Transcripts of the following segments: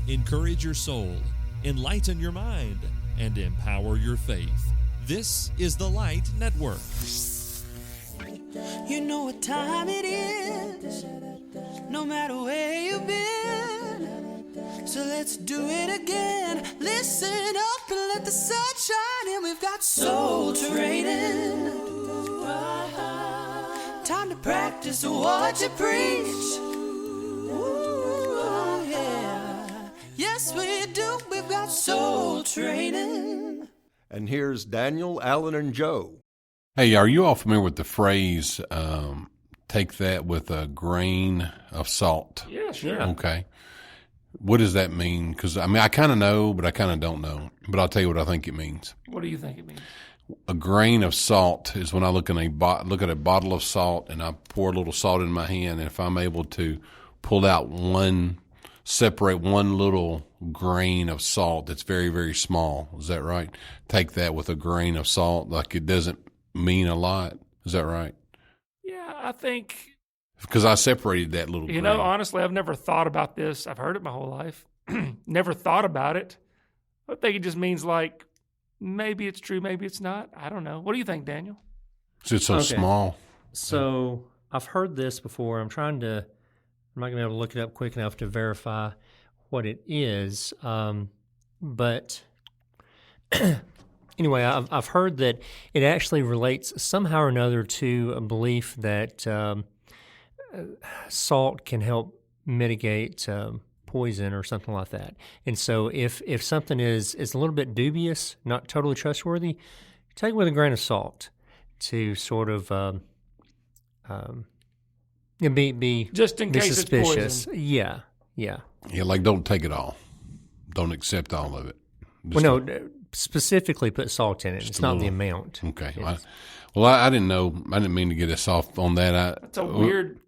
encourage your soul, enlighten your mind, and empower your faith. This is the Light Network. You know what time it is, no matter where you've been. So let's do it again. Listen up and let the sun shine in. We've got soul training. Time to practice what you preach. Ooh, yeah. Yes, we do. We've got soul training. And here's Daniel, Alan, and Joe. Hey, are you all familiar with the phrase, take that with a grain of salt? Yeah, sure. Okay. What does that mean? Because, I kind of know, but I kind of don't know. But I'll tell you what I think it means. What do you think it means? A grain of salt is when I look at a bottle of salt and I pour a little salt in my hand, and if I'm able to separate one little grain of salt that's very, very small, is that right? Take that with a grain of salt, like it doesn't mean a lot. Is that right? Yeah, I think. Because I separated that little grain. You know, honestly, I've never thought about this. I've heard it my whole life. Never thought about it. I think it just means like, maybe it's true, maybe it's not. I don't know. What do you think, Daniel? It's so small. So I've heard this before. I'm not going to be able to look it up quick enough to verify what it is. But anyway, I've heard that it actually relates somehow or another to a belief that salt can help mitigate poison or something like that. And so if something is a little bit dubious, not totally trustworthy, take it with a grain of salt to sort of be just in case suspicious. It's poison. Yeah. Yeah, like don't take it all. Don't accept all of it. Specifically put salt in it. It's not the amount. Okay. I didn't know. I didn't mean to get us off on that.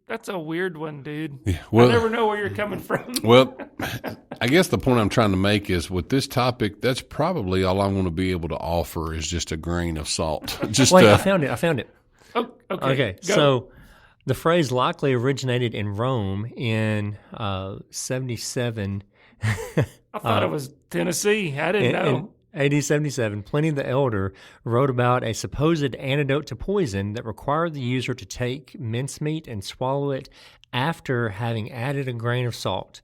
That's a weird one, dude. Yeah, well, I never know where you're coming from. Well, I guess the point I'm trying to make is with this topic, that's probably all I'm going to be able to offer is just a grain of salt. I found it. Oh, okay. Okay. So the phrase likely originated in Rome in 77. I thought it was Tennessee. I didn't know. In AD 77, Pliny the Elder wrote about a supposed antidote to poison that required the user to take mincemeat and swallow it after having added a grain of salt,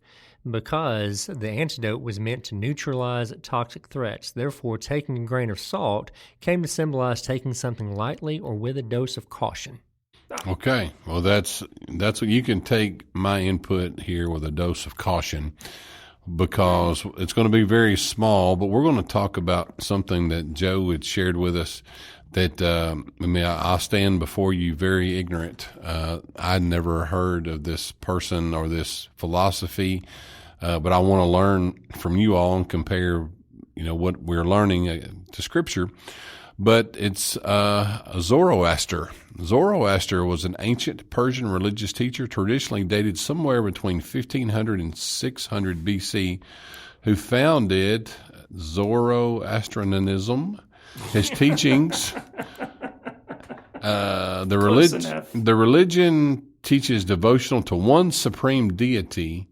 because the antidote was meant to neutralize toxic threats. Therefore, taking a grain of salt came to symbolize taking something lightly or with a dose of caution. Okay. Well, that's what you can take my input here with a dose of caution, because it's going to be very small, but we're going to talk about something that Joe had shared with us that, I'll stand before you very ignorant. I'd never heard of this person or this philosophy, but I want to learn from you all and compare, what we're learning to Scripture. But it's Zoroaster. Zoroaster was an ancient Persian religious teacher, traditionally dated somewhere between 1500 and 600 BC, who founded Zoroastrianism. His teachings, the religion teaches devotional to one supreme deity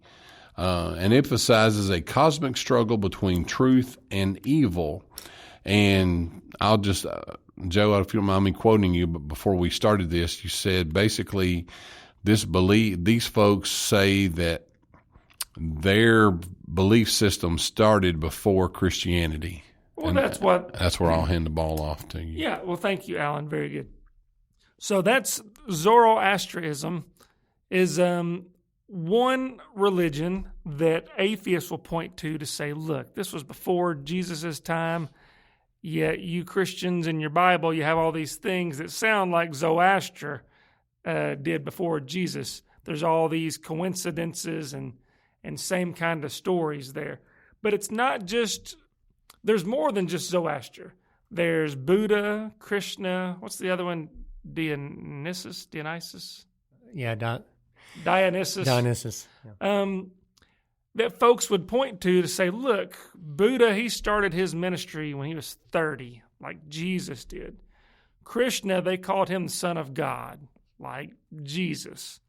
and emphasizes a cosmic struggle between truth and evil. And I'll just, Joe, if you don't mind me quoting you, but before we started this, you said basically these folks say that their belief system started before Christianity. Well, and that's where I'll hand the ball off to you. Yeah, well, thank you, Alan. Very good. So that's Zoroastrianism is one religion that atheists will point to say, look, this was before Jesus' time. Yet you Christians in your Bible, you have all these things that sound like Zoroaster did before Jesus. There's all these coincidences and same kind of stories there. But it's not just, there's more than just Zoroaster. There's Buddha, Krishna, what's the other one? Dionysus? Yeah, Dionysus. Yeah. That folks would point to say, look, Buddha, he started his ministry when he was 30, like Jesus did. Krishna, they called him the Son of God, like Jesus.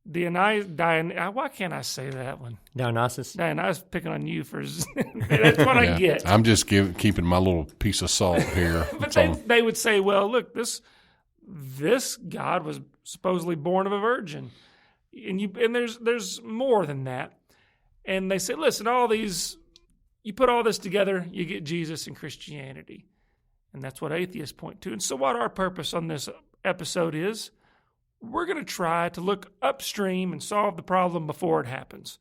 Why can't I say that one? Dionysus. I was picking on you for that's what I get. I'm just keeping my little piece of salt here. But they would say, well, look, this God was supposedly born of a virgin, and there's more than that. And they said, listen, you put all this together, you get Jesus and Christianity, and that's what atheists point to. And so, what our purpose on this episode is, we're going to try to look upstream and solve the problem before it happens.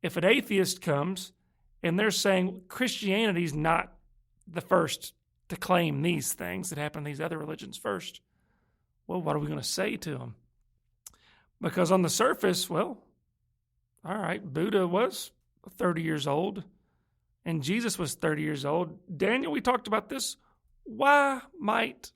If an atheist comes and they're saying Christianity's not the first to claim these things that happen in these other religions first, well, what are we going to say to them? Because on the surface, well, all right, Buddha was 30 years old and Jesus was 30 years old. Daniel, we talked about this. Why might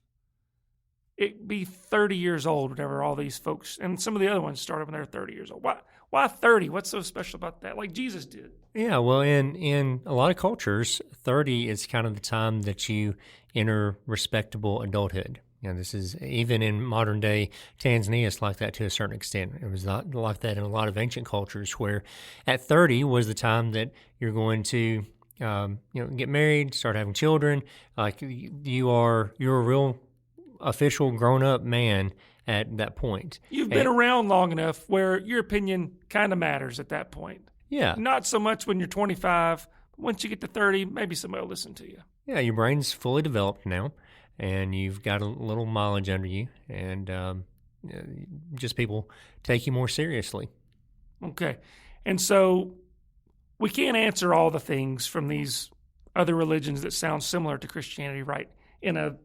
it be 30 years old whenever all these folks, and some of the other ones started when they're 30 years old? Why 30? What's so special about that? Like Jesus did. Yeah, well, in a lot of cultures, 30 is kind of the time that you enter respectable adulthood. This is, even in modern day Tanzania, it's like that to a certain extent. It was not like that in a lot of ancient cultures, where at 30 was the time that you're going to get married, start having children. Like you're a real official grown-up man at that point. You've been around long enough where your opinion kind of matters at that point. Yeah. Not so much when you're 25. Once you get to 30, maybe somebody will listen to you. Yeah, your brain's fully developed now, and you've got a little mileage under you, and just people take you more seriously. Okay. And so we can't answer all the things from these other religions that sound similar to Christianity, right, in a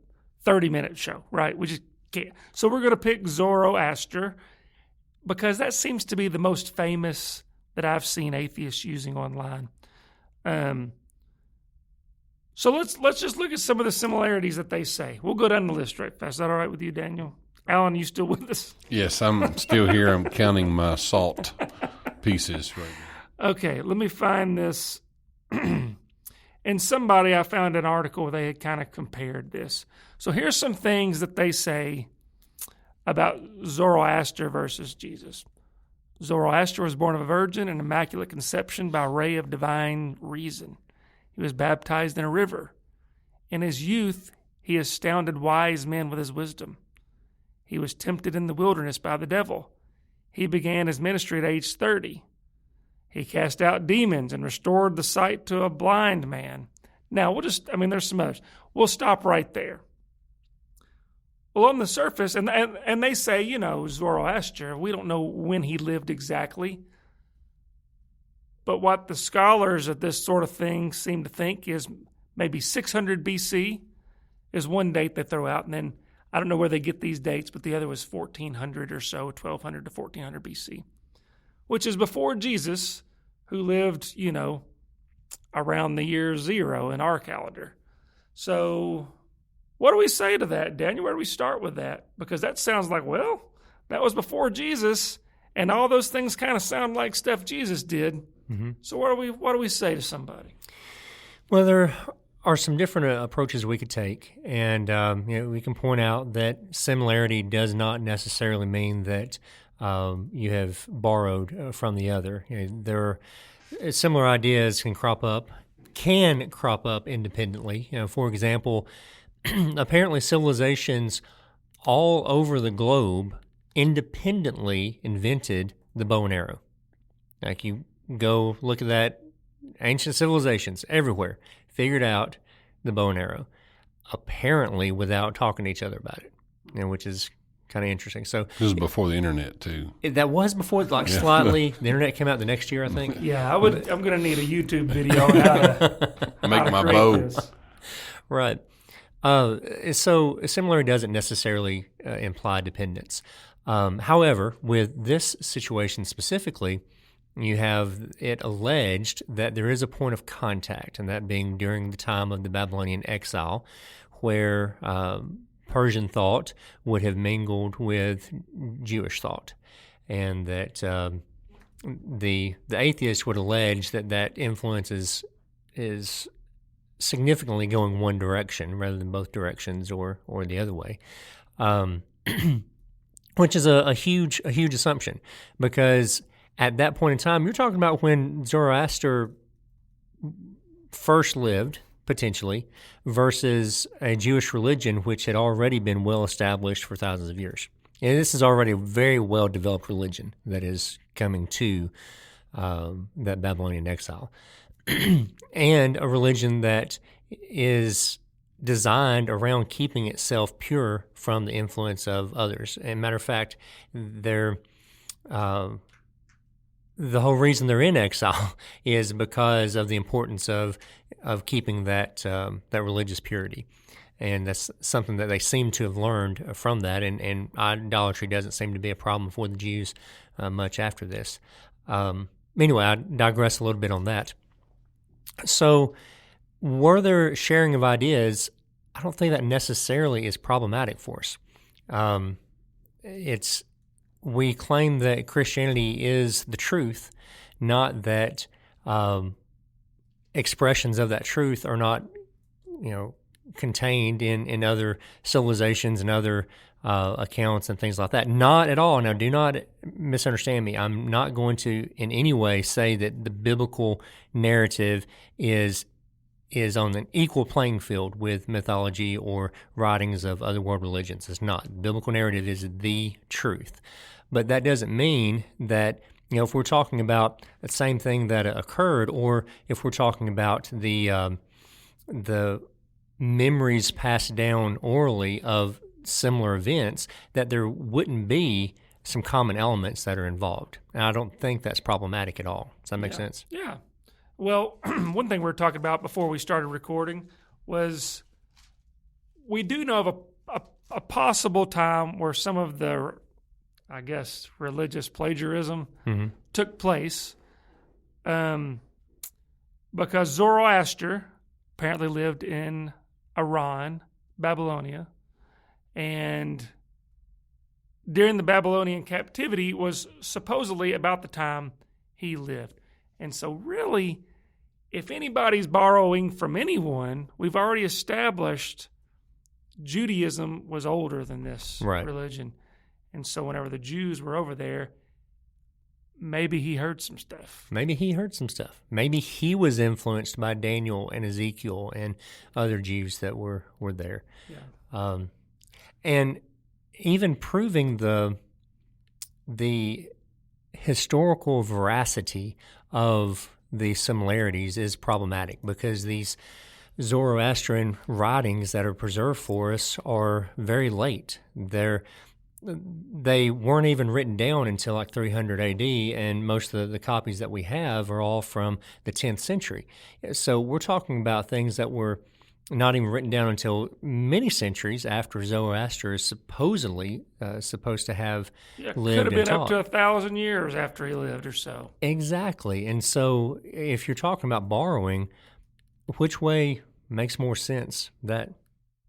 30-minute show, right? We just can't. So we're going to pick Zoroaster because that seems to be the most famous that I've seen atheists using online. So let's just look at some of the similarities that they say. We'll go down the list right fast. Is that all right with you, Daniel? Alan, you still with us? Yes, I'm still here. I'm counting my salt pieces right now. Okay, let me find this. And I found an article where they had kind of compared this. So here's some things that they say about Zoroaster versus Jesus. Zoroaster was born of a virgin and immaculate conception by ray of divine reason. He was baptized in a river. In his youth, he astounded wise men with his wisdom. He was tempted in the wilderness by the devil. He began his ministry at age 30. He cast out demons and restored the sight to a blind man. Now, there's some others. We'll stop right there. Well, on the surface, and they say, Zoroaster, we don't know when he lived exactly. But what the scholars of this sort of thing seem to think is maybe 600 BC is one date they throw out. And then I don't know where they get these dates, but the other was 1400 or so, 1200 to 1400 BC, which is before Jesus, who lived, around the year 0 in our calendar. So what do we say to that, Daniel? Where do we start with that? Because that sounds like, well, that was before Jesus, and all those things kind of sound like stuff Jesus did. Mm-hmm. So what do we say to somebody? Well, there are some different approaches we could take, and we can point out that similarity does not necessarily mean that you have borrowed from the other. There are similar ideas can crop up independently. For example, apparently civilizations all over the globe independently invented the bow and arrow. Like, you go look at that, ancient civilizations everywhere figured out the bow and arrow, apparently without talking to each other about it, which is kind of interesting. So this was before the internet too. That was before, slightly. The internet came out the next year, I think. Yeah, I'm going to need a YouTube video on how to make my bow. This. Right. So similarity doesn't necessarily imply dependence. However, with this situation specifically, you have it alleged that there is a point of contact, and that being during the time of the Babylonian exile, where Persian thought would have mingled with Jewish thought, and that the atheist would allege that influence is significantly going one direction rather than both directions or the other way. which is a huge assumption, because at that point in time, you're talking about when Zoroaster first lived, potentially, versus a Jewish religion which had already been well established for thousands of years. And this is already a very well developed religion that is coming to that Babylonian exile, and a religion that is designed around keeping itself pure from the influence of others. And matter of fact, they're the whole reason they're in exile is because of the importance of keeping that religious purity, and that's something that they seem to have learned from that. And idolatry doesn't seem to be a problem for the Jews much after this. Anyway, I digress a little bit on that. So, were there sharing of ideas? I don't think that necessarily is problematic for us. We claim that Christianity is the truth, not that expressions of that truth are not, contained in other civilizations and other accounts and things like that. Not at all. Now, do not misunderstand me. I'm not going to in any way say that the biblical narrative is on an equal playing field with mythology or writings of other world religions. It's not. The biblical narrative is the truth. But that doesn't mean that, if we're talking about the same thing that occurred, or if we're talking about the memories passed down orally of similar events, that there wouldn't be some common elements that are involved. And I don't think that's problematic at all. Does that make sense? Yeah. Well, one thing we were talking about before we started recording was we do know of a possible time where some of the, I guess, religious plagiarism took place, because Zoroaster apparently lived in Iran, Babylonia, and during the Babylonian captivity was supposedly about the time he lived. And so really, if anybody's borrowing from anyone, we've already established Judaism was older than this religion. And so whenever the Jews were over there, maybe he heard some stuff. Maybe he was influenced by Daniel and Ezekiel and other Jews that were there. Yeah. And even proving the historical veracity of the similarities is problematic, because these Zoroastrian writings that are preserved for us are very late. They weren't even written down until like 300 AD, and most of the copies that we have are all from the 10th century. So we're talking about things that were not even written down until many centuries after Zoroaster is supposedly supposed to have lived and taught. Could have been up to 1,000 years after he lived or so. Exactly. And so if you're talking about borrowing, which way makes more sense?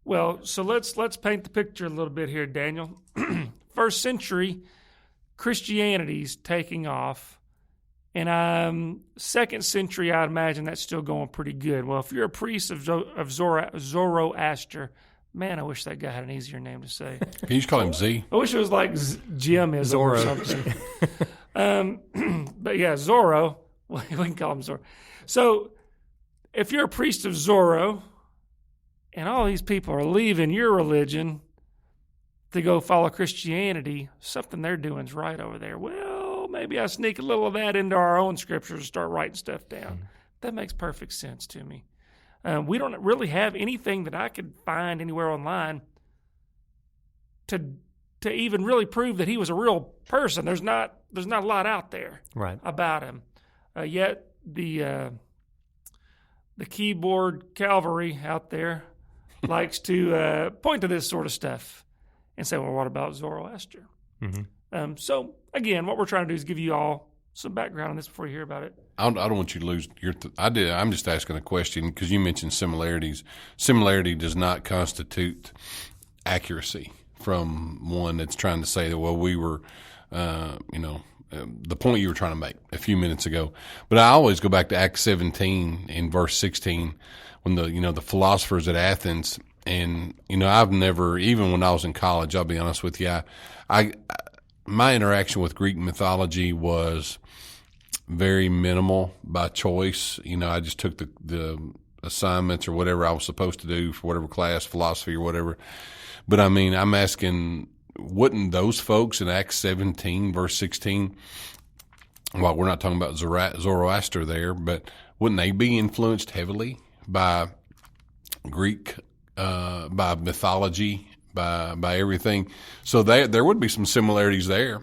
Well, so let's paint the picture a little bit here, Daniel. First century, Christianity's taking off. And second century, I'd imagine that's still going pretty good. Well, if you're a priest of Zoroaster, man, I wish that guy had an easier name to say. Can you just call him Z? I wish it was like Jim is or something. But yeah, Zoro, we can call him Zoro. So if you're a priest of Zoro, and all these people are leaving your religion to go follow Christianity, something they're doing is right over there. Well, maybe I sneak a little of that into our own scriptures and start writing stuff down. That makes perfect sense to me. We don't really have anything that I could find anywhere online to even really prove that he was a real person. There's not a lot out there about him. Yet the keyboard cavalry out there likes to point to this sort of stuff and say, well, what about Zoroaster? Mm-hmm. So, again, what we're trying to do is give you all some background on this before you hear about it. I don't want you to lose your I'm just asking a question because you mentioned similarities. Similarity does not constitute accuracy from one that's trying to say that, well, we were, the point you were trying to make a few minutes ago. But I always go back to Acts 17 in verse 16 when the philosophers at Athens And, I've never, even when I was in college, I'll be honest with you, my interaction with Greek mythology was very minimal by choice. I just took the assignments or whatever I was supposed to do for whatever class, philosophy or whatever. But I'm asking, wouldn't those folks in Acts 17, verse 16, well, we're not talking about Zoroaster there, but wouldn't they be influenced heavily by Greek, by mythology, by everything? So there would be some similarities there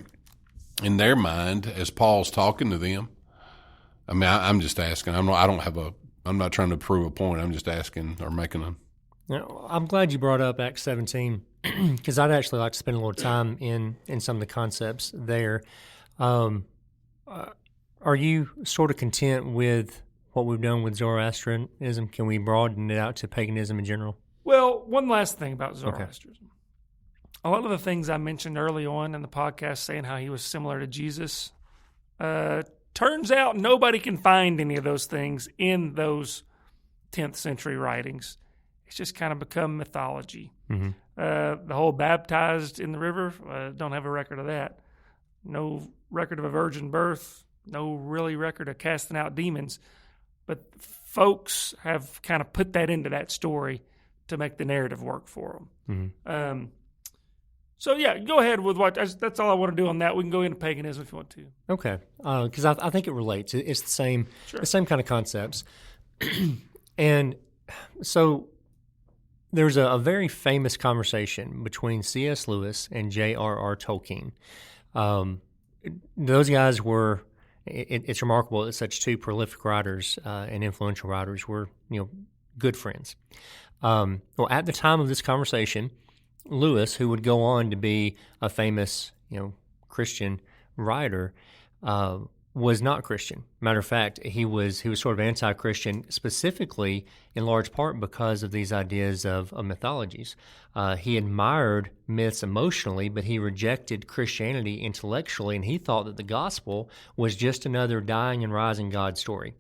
in their mind as Paul's talking to them. I'm just asking. I'm not trying to prove a point. I'm just asking or making a. Now, I'm glad you brought up Acts 17 because I'd actually like to spend a little time in some of the concepts there. Are you sort of content with what we've done with Zoroastrianism? Can we broaden it out to paganism in general? Well, one last thing about Zoroastrianism. Okay. A lot of the things I mentioned early on in the podcast saying how he was similar to Jesus, turns out nobody can find any of those things in those 10th century writings. It's just kind of become mythology. Mm-hmm. The whole baptized in the river, don't have a record of that. No record of a virgin birth, no really record of casting out demons. But folks have kind of put that into that story to make the narrative work for them. Mm-hmm. So, yeah, go ahead with what. That's all I want to do on that. We can go into paganism if you want to. Okay, because I think it relates. It's the same kind of concepts. And so there's a very famous conversation between C.S. Lewis and J.R.R. Tolkien. Those guys were, it's remarkable that such two prolific writers and influential writers were, good friends. Well, at the time of this conversation, Lewis, who would go on to be a famous, Christian writer, was not Christian. Matter of fact, he was sort of anti-Christian, specifically in large part because of these ideas of mythologies. He admired myths emotionally, but he rejected Christianity intellectually, and he thought that the gospel was just another dying and rising God story.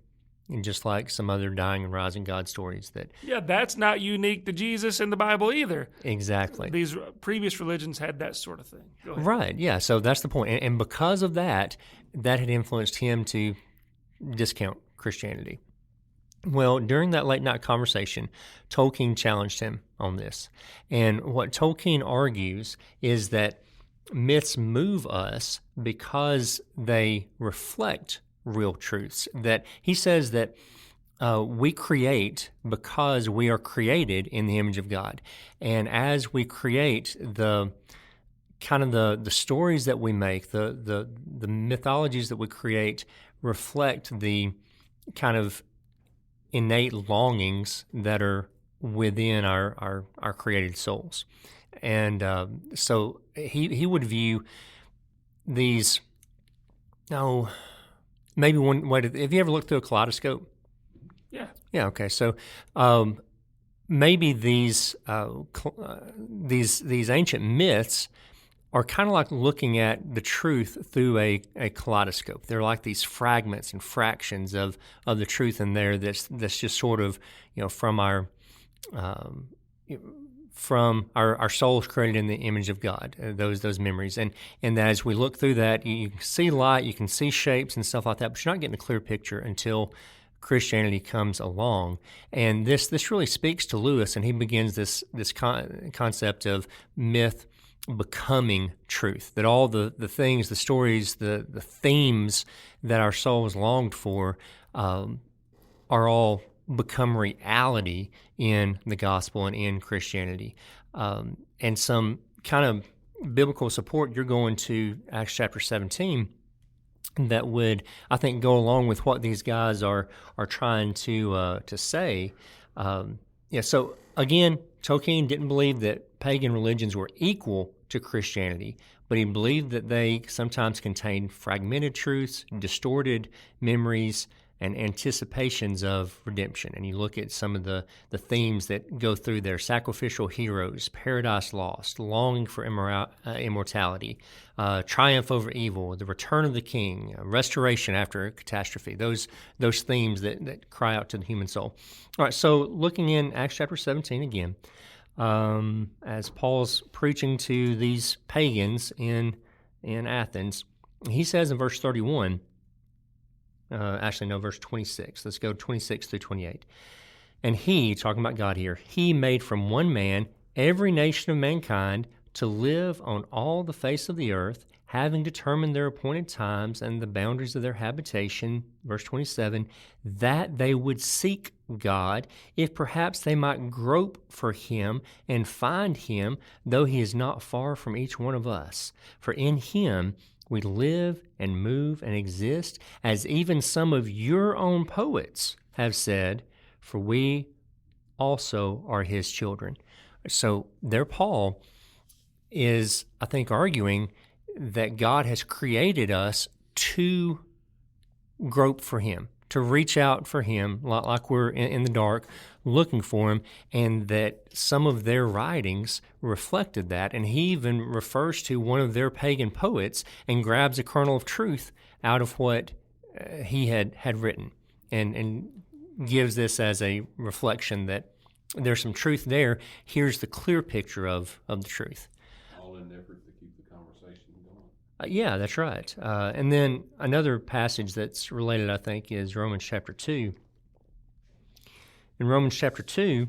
And just like some other dying and rising God stories that... Yeah, that's not unique to Jesus in the Bible either. Exactly. These previous religions had that sort of thing. Go ahead. Right, yeah, so that's the point. And because of that had influenced him to discount Christianity. Well, during that late night conversation, Tolkien challenged him on this. And what Tolkien argues is that myths move us because they reflect real truths. That he says that we create because we are created in the image of God, and as we create, the stories that we make, the mythologies that we create reflect the kind of innate longings that are within our created souls, and so he would view these. Maybe one way to, have you ever looked through a kaleidoscope? Yeah. Yeah, okay. So maybe these ancient myths are kind of like looking at the truth through a kaleidoscope. They're like these fragments and fractions of the truth in there that's just sort of, from our souls created in the image of God, those memories. And as we look through that, you can see light, you can see shapes and stuff like that, but you're not getting a clear picture until Christianity comes along. And this really speaks to Lewis, and he begins this concept of myth becoming truth, that all the things, the stories, the themes that our souls longed for are all become reality in the gospel and in Christianity. And some kind of biblical support, you're going to Acts chapter 17, that would, I think, go along with what these guys are trying to say. So again, Tolkien didn't believe that pagan religions were equal to Christianity, but he believed that they sometimes contained fragmented truths, distorted memories, and anticipations of redemption. And you look at some of the themes that go through there: sacrificial heroes, paradise lost, longing for immortality, triumph over evil, the return of the king, restoration after a catastrophe, those themes that cry out to the human soul. All right, so looking in Acts chapter 17 again, as Paul's preaching to these pagans in Athens. He says in verse 31, verse 26. Let's go 26 through 28. And he, talking about God here, he made from one man every nation of mankind to live on all the face of the earth, having determined their appointed times and the boundaries of their habitation, verse 27, that they would seek God, if perhaps they might grope for him and find him, though he is not far from each one of us. For in him we live and move and exist, as even some of your own poets have said, for we also are his children. So there Paul is, I think, arguing that God has created us to grope for him, to reach out for him, like we're in the dark looking for him, and that some of their writings reflected that. And he even refers to one of their pagan poets and grabs a kernel of truth out of what he had written and gives this as a reflection that there's some truth there. Here's the clear picture of the truth. All in effort to keep the conversation going. Yeah, that's right. And then another passage that's related, I think, is Romans chapter 2. In Romans chapter 2,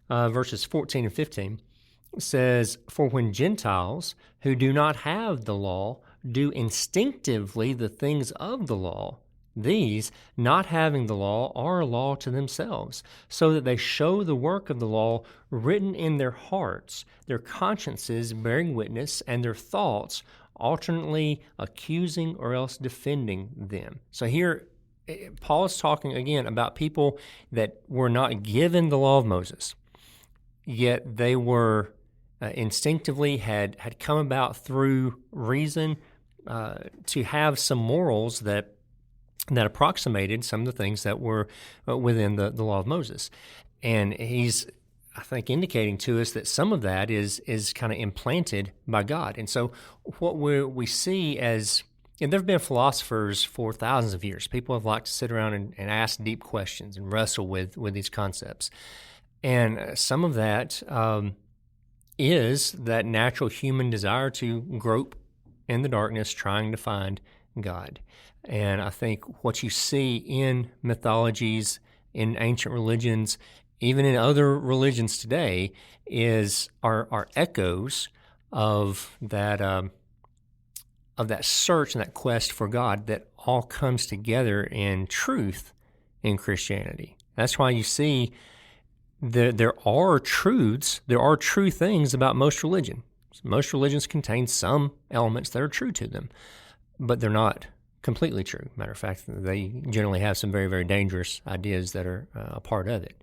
verses 14 and 15, it says, for when Gentiles who do not have the law do instinctively the things of the law, these, not having the law, are a law to themselves, so that they show the work of the law written in their hearts, their consciences bearing witness, and their thoughts alternately accusing or else defending them. So here, Paul is talking again about people that were not given the law of Moses, yet they were instinctively had come about through reason to have some morals that approximated some of the things that were within the law of Moses. And he's, I think, indicating to us that some of that is kind of implanted by God. And so what we see as, and there have been philosophers for thousands of years. People have liked to sit around and ask deep questions and wrestle with these concepts. And some of that is that natural human desire to grope in the darkness trying to find God. And I think what you see in mythologies, in ancient religions, even in other religions today, are echoes of that search and that quest for God that all comes together in truth in Christianity. That's why you see there are truths, there are true things about most religion. Most religions contain some elements that are true to them, but they're not completely true. Matter of fact, they generally have some very, very dangerous ideas that are a part of it.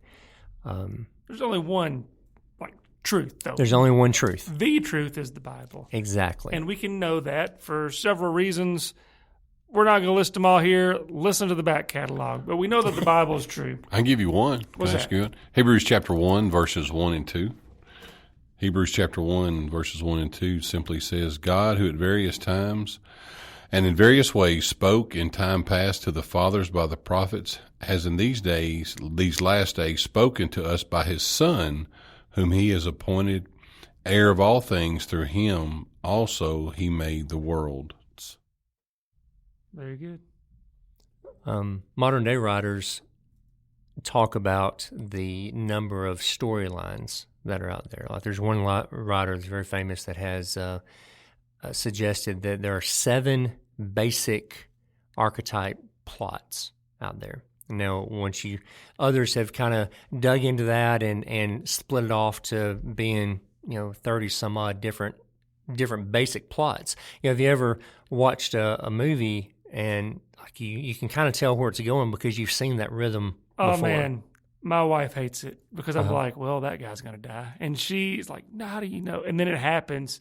There's only one truth, though. There's only one truth. The truth is the Bible. Exactly. And we can know that for several reasons. We're not going to list them all here. Listen to the back catalog. But we know that the Bible is true. I can give you one. What's That's that? good. Hebrews chapter 1, verses 1 and 2. Hebrews chapter 1, verses 1 and 2 simply says, God, who at various times and in various ways spoke in time past to the fathers by the prophets, has in these last days, spoken to us by his Son, whom he has appointed heir of all things. Through him also he made the worlds. Very good. Modern day writers talk about the number of storylines that are out there. Like there's one writer that's very famous that has suggested that there are 7 basic archetype plots out there. Now, others have kind of dug into that and split it off to being 30 some odd different basic plots. Have you ever watched a movie and like you can kind of tell where it's going because you've seen that rhythm before? Oh, man. My wife hates it because I'm like, well, that guy's going to die. And she's like, no, how do you know? And then it happens.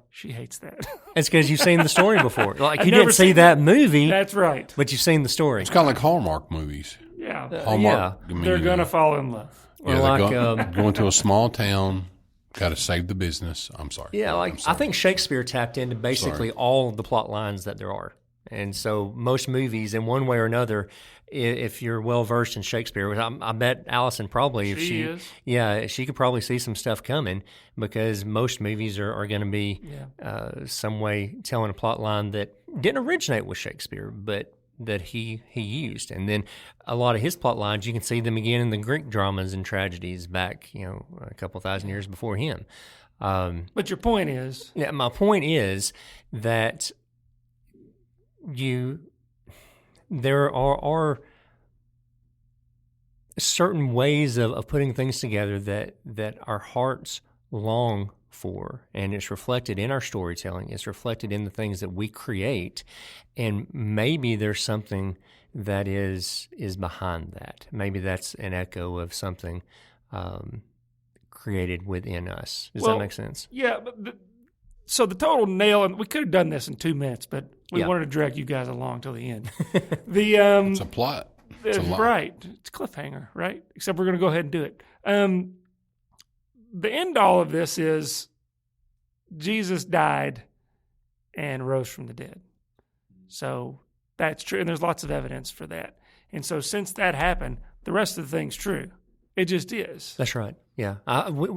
She hates that. It's because you've seen the story before. Like I've you never didn't see seen that movie, That's right. but you've seen the story. It's kind of like Hallmark movies. Yeah. Hallmark. They're going to fall in love. Or Yeah, like, going to a small town, got to save the business. I'm sorry. Yeah, like I'm sorry. I think Shakespeare tapped into basically all of the plot lines that there are. And so most movies, in one way or another, if you're well versed in Shakespeare, I bet Allison probably, if She is. yeah, she could probably see some stuff coming, because most movies are going to be some way telling a plot line that didn't originate with Shakespeare, but that he used. And then a lot of his plot lines, you can see them again in the Greek dramas and tragedies back, a couple thousand years before him. But your point is, Yeah, my point is that there are certain ways of putting things together that our hearts long for, and it's reflected in our storytelling. It's reflected in the things that we create, and maybe there's something that is behind that. Maybe that's an echo of something created within us. Does that make sense? Yeah, but so the total nail, and we could have done this in 2 minutes, but we wanted to drag you guys along till the end. It's a plot. It's a lot. Right. It's a cliffhanger, right? Except we're going to go ahead and do it. The end all of this is Jesus died and rose from the dead. So that's true, and there's lots of evidence for that. And so since that happened, the rest of the thing's true. It just is. That's right. Yeah.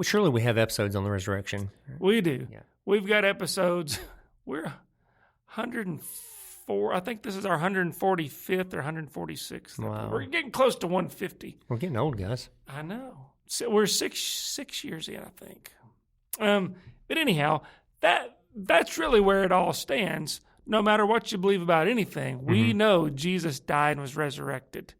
Surely we have episodes on the resurrection. We do. Yeah. We've got episodes. We're 104. I think this is our 145th or 146th. Wow. We're getting close to 150. We're getting old, guys. I know. So we're six years in, I think. But anyhow, that's really where it all stands. No matter what you believe about anything, we know Jesus died and was resurrected.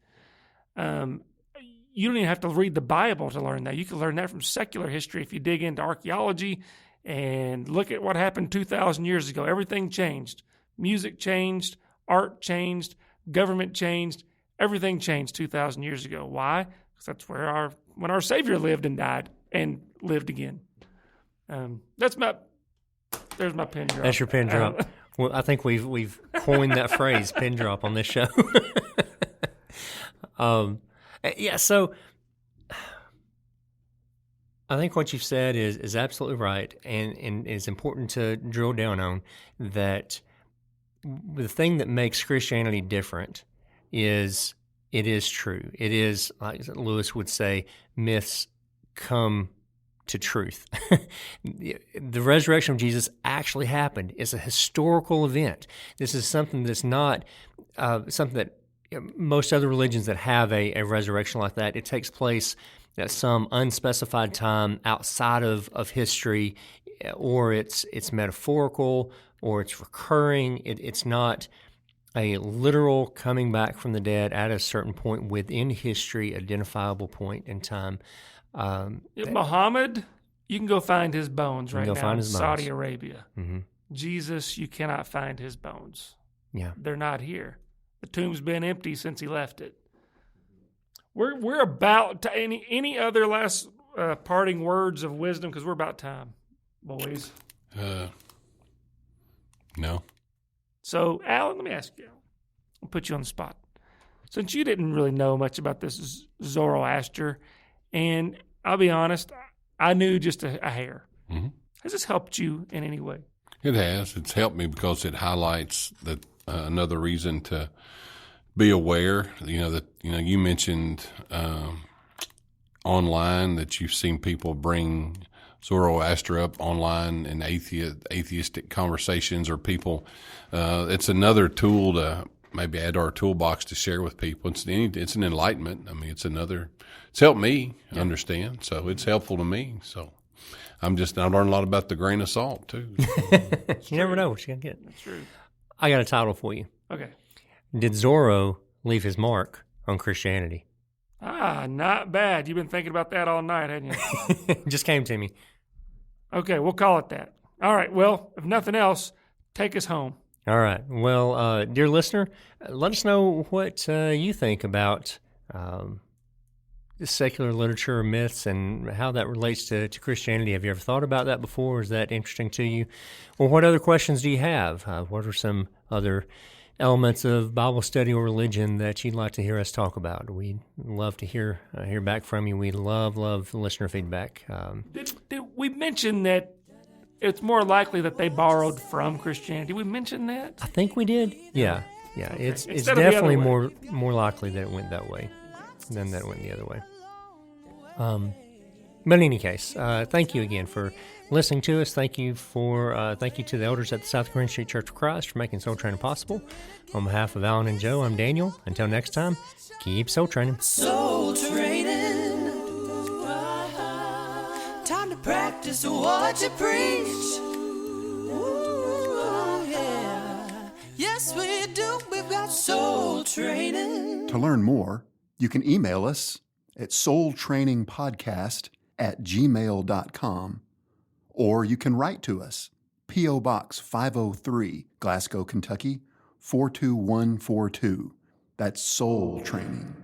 You don't even have to read the Bible to learn that. You can learn that from secular history if you dig into archaeology and look at what happened 2,000 years ago. Everything changed. Music changed. Art changed. Government changed. Everything changed 2,000 years ago. Why? Because that's where when our Savior lived and died and lived again. There's my pin drop. That's your pin drop. Well, I think we've coined that phrase, pin drop, on this show. Yeah, so I think what you've said is absolutely right, and it's important to drill down on that. The thing that makes Christianity different is it is true. It is, like Lewis would say, myths come to truth. The resurrection of Jesus actually happened. It's a historical event. This is something that's not something that most other religions that have a resurrection like that, it takes place at some unspecified time outside of history, or it's metaphorical, or it's recurring. It's not a literal coming back from the dead at a certain point within history, identifiable point in time. Muhammad, you can go find his bones right now in Saudi bones. Arabia. Mm-hmm. Jesus, you cannot find his bones. Yeah, they're not here. The tomb's been empty since he left it. We're about to any other last parting words of wisdom, because we're about time, boys. No. So, Alan, let me ask you. I'll put you on the spot. Since you didn't really know much about this Zoroaster, and I'll be honest, I knew just a hair. Mm-hmm. Has this helped you in any way? It has. It's helped me because it highlights that another reason to be aware. You mentioned online that you've seen people bring Zoroaster up online in atheistic conversations, or people. It's another tool to maybe add to our toolbox to share with people. It's an enlightenment. I mean, it's helped me understand, so it's helpful to me. So I learned a lot about the grain of salt too. You never know what you're gonna get. That's true. I got a title for you. Okay. Did Zoro leave his mark on Christianity? Not bad. You've been thinking about that all night, haven't you? It just came to me. Okay, we'll call it that. All right, well, if nothing else, take us home. All right. Well, dear listener, let us know what you think about secular literature or myths and how that relates to Christianity. Have you ever thought about that before? Is that interesting to you? Or what other questions do you have? What are some other elements of Bible study or religion that you'd like to hear us talk about? We'd love to hear back from you. We love listener feedback. Did we mention that it's more likely that they borrowed from Christianity. We mentioned that. I think we did. Yeah. It's Instead of the definitely other way. more likely that it went that way than that it went the other way. But in any case, thank you again for listening to us. Thank you to the elders at the South Green Street Church of Christ for making soul training possible. On behalf of Alan and Joe, I'm Daniel. Until next time, keep soul training. Soul training. Time to practice what you preach. Ooh, yeah. Yes, we do. We've got soul training. To learn more, you can email us at soultrainingpodcast@gmail.com, or you can write to us, P.O. Box 503, Glasgow, Kentucky, 42142. That's Soul Training.